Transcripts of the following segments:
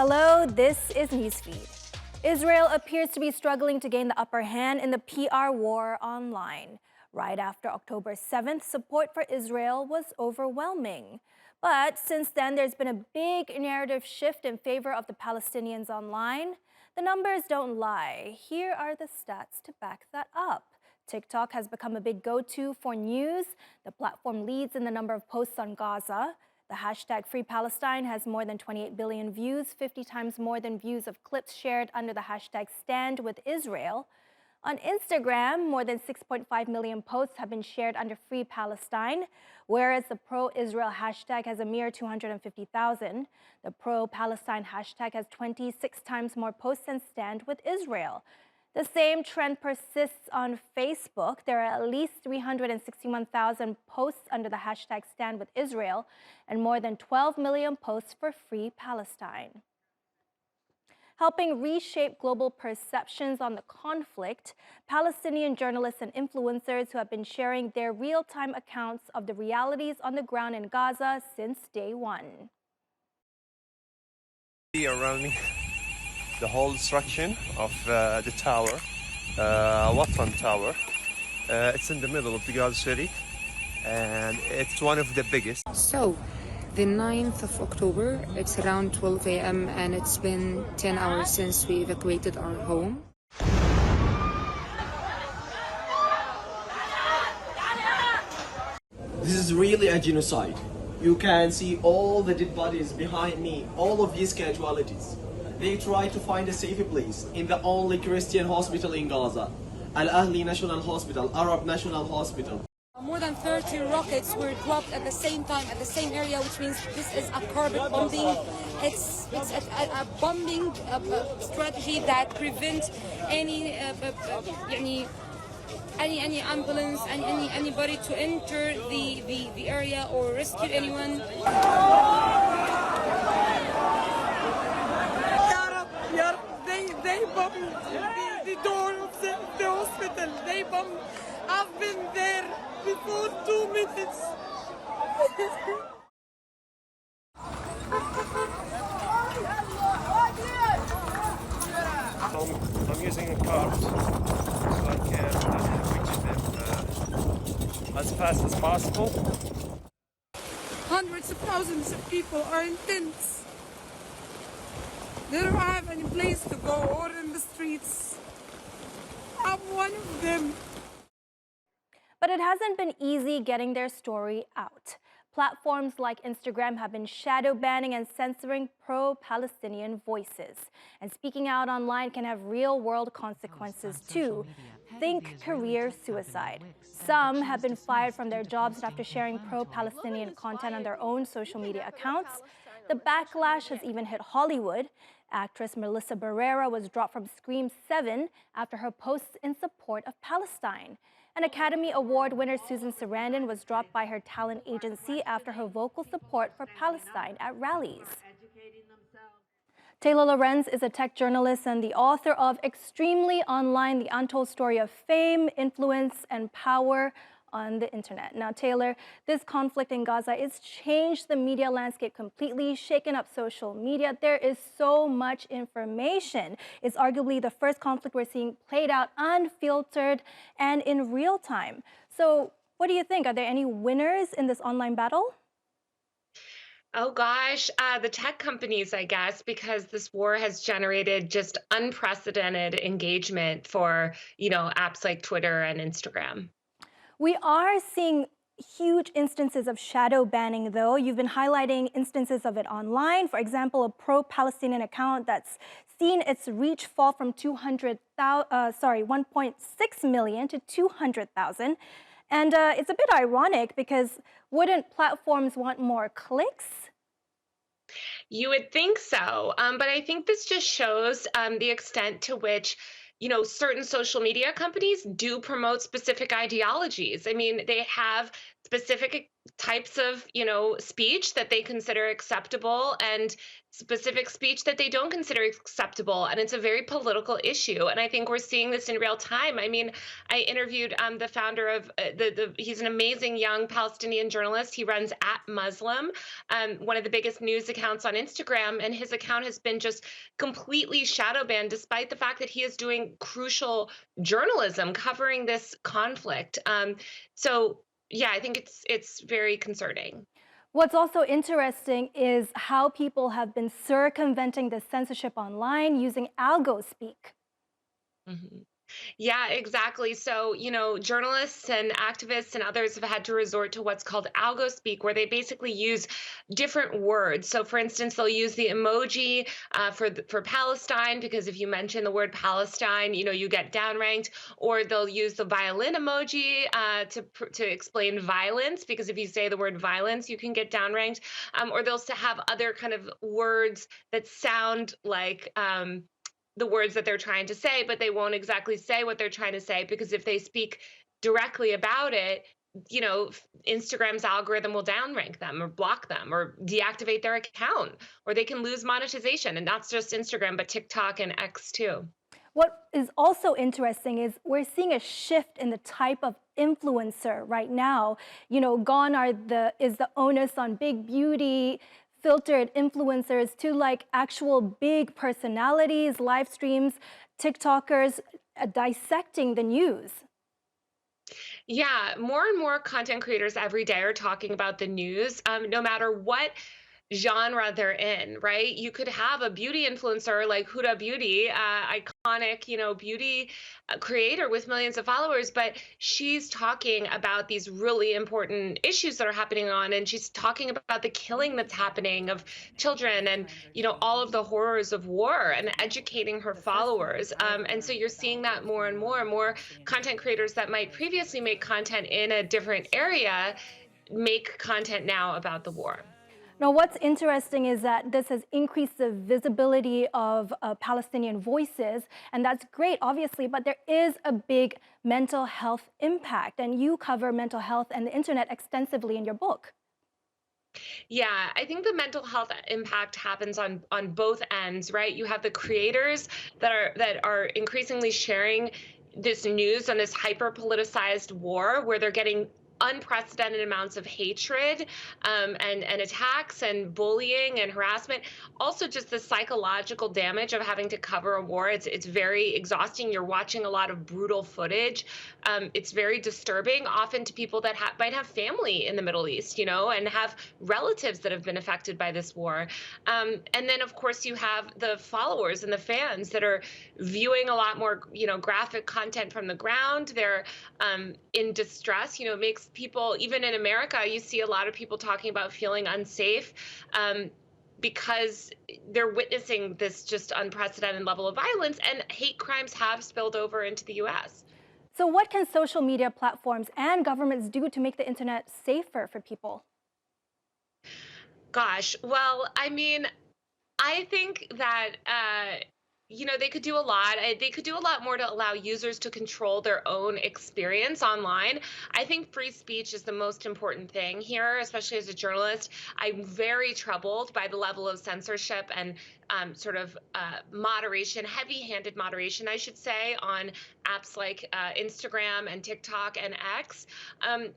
Hello, this is Newsfeed. Israel appears to be struggling to gain the upper hand in the PR war online. Right after October 7th, support for Israel was overwhelming. But since then, there's been a big narrative shift in favor of the Palestinians online. The numbers don't lie. Here are the stats to back that up. TikTok has become a big go-to for news. The platform leads in the number of posts on Gaza. The hashtag Free Palestine has more than 28 billion views, 50 times more than views of clips shared under the hashtag Stand with Israel. On Instagram, more than 6.5 million posts have been shared under Free Palestine, whereas the pro-Israel hashtag has a mere 250,000. The pro-Palestine hashtag has 26 times more posts than Stand with Israel. The same trend persists on Facebook. There are at least 361,000 posts under the hashtag Stand with Israel and more than 12 million posts for Free Palestine. Helping reshape global perceptions on the conflict, Palestinian journalists and influencers who have been sharing their real-time accounts of the realities on the ground in Gaza since day one. Around me, the whole destruction of the tower, Watan Tower. It's in the middle of the Gaza city, and it's one of the biggest. So, the 9th of October, it's around 12 a.m. and it's been 10 hours since we evacuated our home. This is really a genocide. You can see all the dead bodies behind me, all of these casualties. They try to find a safe place in the only Christian hospital in Gaza, Al-Ahli National Hospital, Arab National Hospital. More than 30 rockets were dropped at the same time at the same area, which means this is a carpet bombing. It's a bombing strategy that prevents any ambulance and anybody to enter the area or rescue anyone. They bombed the door of the hospital. They bombed. I've been there before 2 minutes. I'm using a cart so I can reach them as fast as possible. Hundreds of thousands of people are in tents. They don't have any place to go or in the streets. I'm one of them. But it hasn't been easy getting their story out. Platforms like Instagram have been shadow banning and censoring pro-Palestinian voices. And speaking out online can have real-world consequences too. Think career suicide. Some have been fired from their jobs after sharing pro-Palestinian content on their own social media accounts. The backlash has even hit Hollywood. Actress Melissa Barrera was dropped from Scream 7 after her posts in support of Palestine. An Academy Award winner Susan Sarandon was dropped by her talent agency after her vocal support for Palestine at rallies. Taylor Lorenz is a tech journalist and the author of Extremely Online, the untold story of fame, influence, and power on the internet. Now, Taylor, this conflict in Gaza has changed the media landscape completely, shaken up social media. There is so much information. It's arguably the first conflict we're seeing played out unfiltered and in real time. So what do you think? Are there any winners in this online battle? Oh gosh, the tech companies, I guess, because this war has generated just unprecedented engagement for, apps like Twitter and Instagram. We are seeing huge instances of shadow banning, though. You've been highlighting instances of it online. For example, a pro-Palestinian account that's seen its reach fall from 1.6 million to 200,000. And it's a bit ironic because wouldn't platforms want more clicks? You would think so, but I think this just shows the extent to which certain social media companies do promote specific ideologies. I mean, they have specific types of speech that they consider acceptable and specific speech that they don't consider acceptable, and it's a very political issue, and I think we're seeing this in real time. I mean, I interviewed the founder of the he's an amazing young Palestinian journalist. He runs at Muslim, one of the biggest news accounts on Instagram, and his account has been just completely shadow banned despite the fact that he is doing crucial journalism covering this conflict. So yeah, I think it's very concerning. What's also interesting is how people have been circumventing the censorship online using algo speak. Mhm. Yeah, exactly. So, journalists and activists and others have had to resort to what's called algo speak, where they basically use different words. So, for instance, they'll use the emoji for Palestine, because if you mention the word Palestine, you get downranked. Or they'll use the violin emoji to explain violence, because if you say the word violence, you can get downranked. Or they'll have other kind of words that sound like the words that they're trying to say, but they won't exactly say what they're trying to say, because if they speak directly about it, Instagram's algorithm will downrank them or block them or deactivate their account, or they can lose monetization. And that's just Instagram, but TikTok and X too. What is also interesting is we're seeing a shift in the type of influencer right now. Gone is the onus on big beauty, filtered influencers to like actual big personalities, live streams, TikTokers dissecting the news. Yeah, more and more content creators every day are talking about the news, no matter what genre they're in, right? You could have a beauty influencer like Huda Beauty, iconic, beauty creator with millions of followers, but she's talking about these really important issues that are happening and she's talking about the killing that's happening of children and, all of the horrors of war, and educating her followers. And so you're seeing that more and more content creators that might previously make content in a different area make content now about the war. Now, what's interesting is that this has increased the visibility of Palestinian voices, and that's great, obviously, but there is a big mental health impact, and you cover mental health and the internet extensively in your book. Yeah, I think the mental health impact happens on both ends, right? You have the creators that are increasingly sharing this news on this hyper politicized war, where they're getting unprecedented amounts of hatred, and attacks and bullying and harassment. Also, just the psychological damage of having to cover a war. It's very exhausting. You're watching a lot of brutal footage. It's very disturbing, often to people that might have family in the Middle East, and have relatives that have been affected by this war. And then, of course, you have the followers and the fans that are viewing a lot more, graphic content from the ground. They're in distress. It makes people, even in America, you see a lot of people talking about feeling unsafe because they're witnessing this just unprecedented level of violence, and hate crimes have spilled over into the US. So what can social media platforms and governments do to make the internet safer for people? Gosh, well, I mean, I think that they could do a lot. They could do a lot more to allow users to control their own experience online. I think free speech is the most important thing here, especially as a journalist. I'm very troubled by the level of censorship and sort of moderation, heavy-handed moderation, I should say, on apps like Instagram and TikTok and X.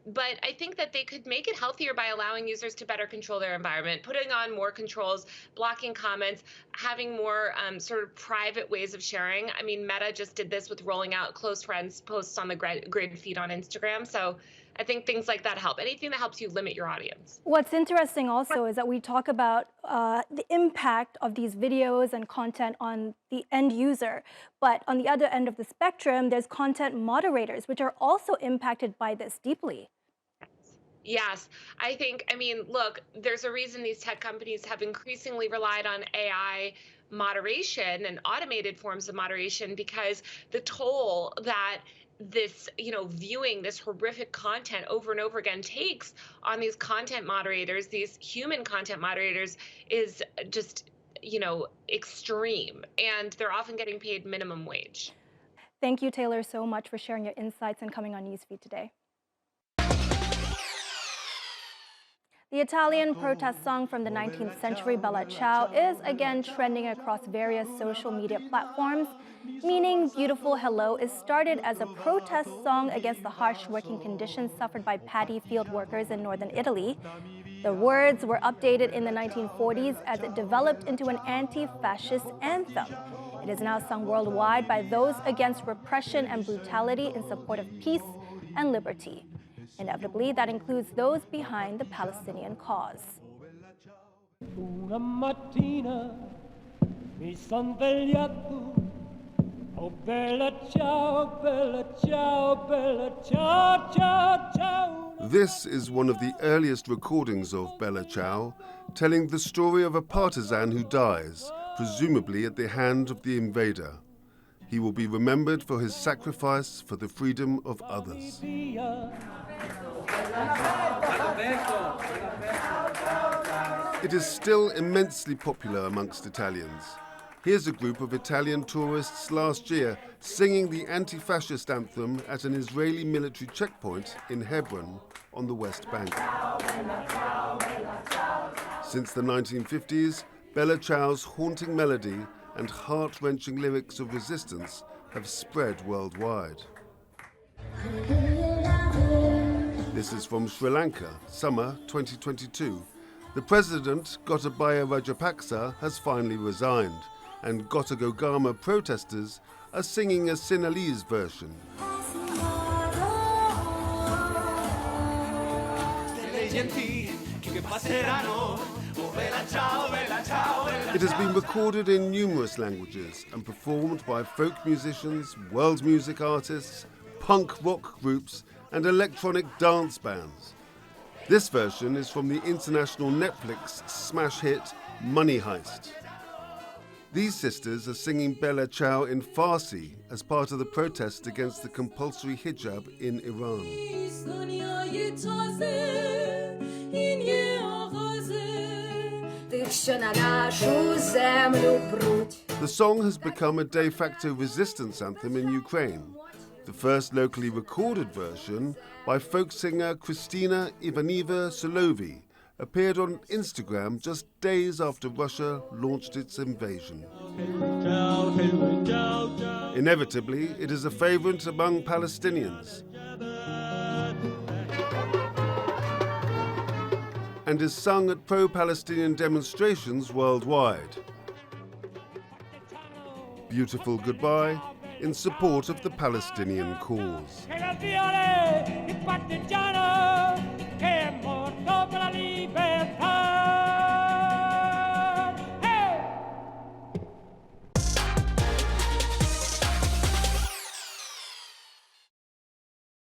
But I think that they could make it healthier by allowing users to better control their environment, putting on more controls, blocking comments, having more sort of private ways of sharing. I mean, Meta just did this with rolling out close friends posts on the grid feed on Instagram. So I think things like that help. Anything that helps you limit your audience. What's interesting also is that we talk about the impact of these videos and content on the end user. But on the other end of the spectrum, there's content moderators, which are also impacted by this deeply. Yes, I mean, look, there's a reason these tech companies have increasingly relied on AI moderation and automated forms of moderation, because the toll that this, viewing this horrific content over and over again takes on these content moderators, these human content moderators, is just, extreme. And they're often getting paid minimum wage. Thank you, Taylor, so much for sharing your insights and coming on Newsfeed today. The Italian protest song from the 19th century, Bella Ciao, is again trending across various social media platforms, meaning Beautiful Hello is started as a protest song against the harsh working conditions suffered by paddy field workers in northern Italy. The words were updated in the 1940s as it developed into an anti-fascist anthem. It is now sung worldwide by those against repression and brutality in support of peace and liberty. Inevitably, that includes those behind the Palestinian cause. Una mattina mi son svegliato, oh bella ciao, bella ciao, bella ciao, ciao, ciao. This is one of the earliest recordings of Bella Ciao, telling the story of a partisan who dies, presumably at the hand of the invader. He will be remembered for his sacrifice for the freedom of others. It is still immensely popular amongst Italians. Here's a group of Italian tourists last year singing the anti-fascist anthem at an Israeli military checkpoint in Hebron on the West Bank. Since the 1950s, Bella Ciao's haunting melody and heart-wrenching lyrics of resistance have spread worldwide. This is from Sri Lanka, summer 2022. The president, Gotabaya Rajapaksa, has finally resigned, and Gotagogama protesters are singing a Sinhalese version. It has been recorded in numerous languages and performed by folk musicians, world music artists, punk rock groups, and electronic dance bands. This version is from the international Netflix smash hit Money Heist. These sisters are singing Bella Ciao in Farsi as part of the protest against the compulsory hijab in Iran. The song has become a de facto resistance anthem in Ukraine. The first locally recorded version, by folk singer Kristina Ivanova Solovi, appeared on Instagram just days after Russia launched its invasion. Inevitably, it is a favorite among Palestinians and is sung at pro-Palestinian demonstrations worldwide. Beautiful Goodbye, in support of the Palestinian cause.